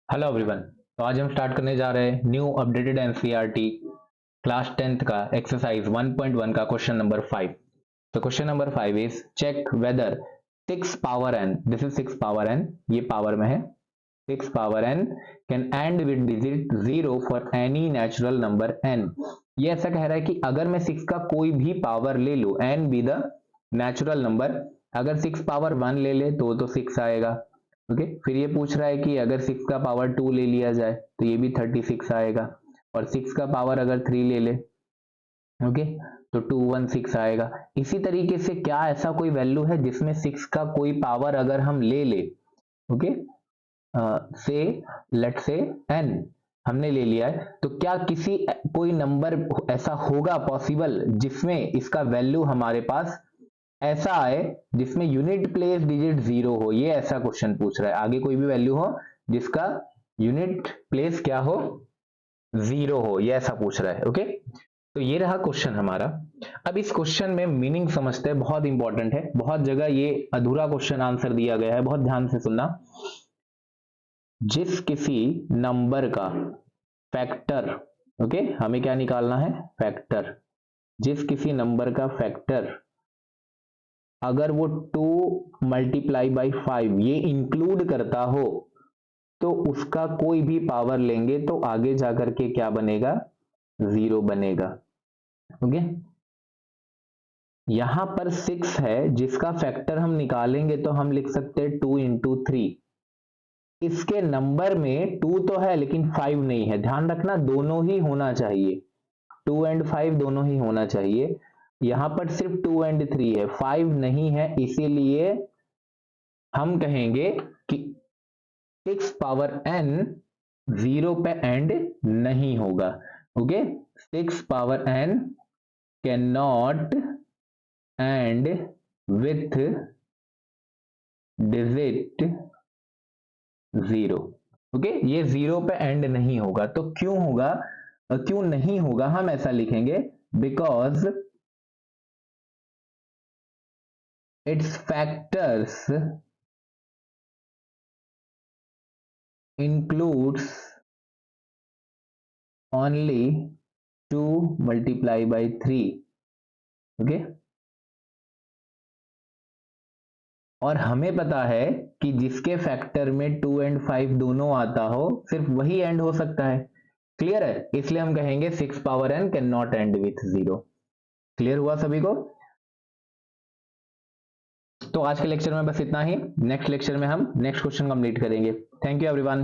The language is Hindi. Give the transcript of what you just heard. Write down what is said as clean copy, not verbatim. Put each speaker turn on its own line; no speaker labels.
Hello everyone. तो आज हम स्टार्ट करने जा रहे हैं new updated NCERT class 10th का एक्सरसाइज 1.1 का क्वेश्चन नंबर 5। तो question number 5 is check whether 6 power n, this is 6 power n, ये पावर में है, 6 power n can end with digit 0 for any natural number n। ये ऐसा कह रहा है कि अगर मैं 6 का कोई भी पावर ले लूं, n be the natural number, अगर 6 पावर 1 ले ले तो 6 आएगा। ओके, फिर ये पूछ रहा है कि अगर 6 का पावर 2 ले लिया जाए तो ये भी 36 आएगा, और 6 का पावर अगर 3 ले ले, ओके, तो 216 आएगा। इसी तरीके से क्या ऐसा कोई वैल्यू है जिसमें 6 का कोई पावर अगर हम ले ले, ओके, से लेट से n हमने ले लिया है, तो क्या किसी कोई नंबर ऐसा होगा पॉसिबल जिसमें इसका वैल्यू हमारे पास ऐसा आए जिसमें यूनिट प्लेस डिजिट 0 हो। ये ऐसा क्वेश्चन पूछ रहा है, आगे कोई भी वैल्यू हो जिसका यूनिट प्लेस क्या हो, 0 हो, ये ऐसा पूछ रहा है। ओके, तो ये रहा क्वेश्चन हमारा। अब इस क्वेश्चन में मीनिंग समझते हैं, बहुत इंपॉर्टेंट है, बहुत जगह ये अधूरा क्वेश्चन आंसर दिया गया है, बहुत ध्यान से सुनना। जिस किसी नंबर का फैक्टर, ओके, हमें क्या निकालना है, फैक्टर, जिस किसी नंबर का फैक्टर अगर वो 2 मल्टीप्लाई बाई 5 ये इंक्लूड करता हो, तो उसका कोई भी पावर लेंगे तो आगे जाकर के क्या बनेगा, 0 बनेगा। ओके, यहां पर 6 है जिसका फैक्टर हम निकालेंगे तो हम लिख सकते हैं 2 इंटू 3। इसके नंबर में 2 तो है लेकिन 5 नहीं है, ध्यान रखना दोनों ही होना चाहिए, 2 एंड 5 दोनों ही होना चाहिए। यहां पर सिर्फ 2 एंड 3 है, 5 नहीं है, इसीलिए हम कहेंगे कि 6 पावर n 0 पे एंड नहीं होगा। Okay, 6 power n can not and with digit 0। Okay, ये 0 पे एंड नहीं होगा, तो क्यों होगा, क्यों नहीं होगा, हम ऐसा लिखेंगे because it's factors includes only 2 multiply by 3। Okay, और हमें पता है कि जिसके फैक्टर में 2 एंड 5 दोनों आता हो सिर्फ वही एंड हो सकता है। क्लियर है, इसलिए हम कहेंगे 6 power n can not and with 0। Clear हुआ सभी को? तो आज के लेक्चर में बस इतना ही, नेक्स्ट लेक्चर में हम नेक्स्ट क्वेश्चन कंप्लीट करेंगे। Thank you everyone.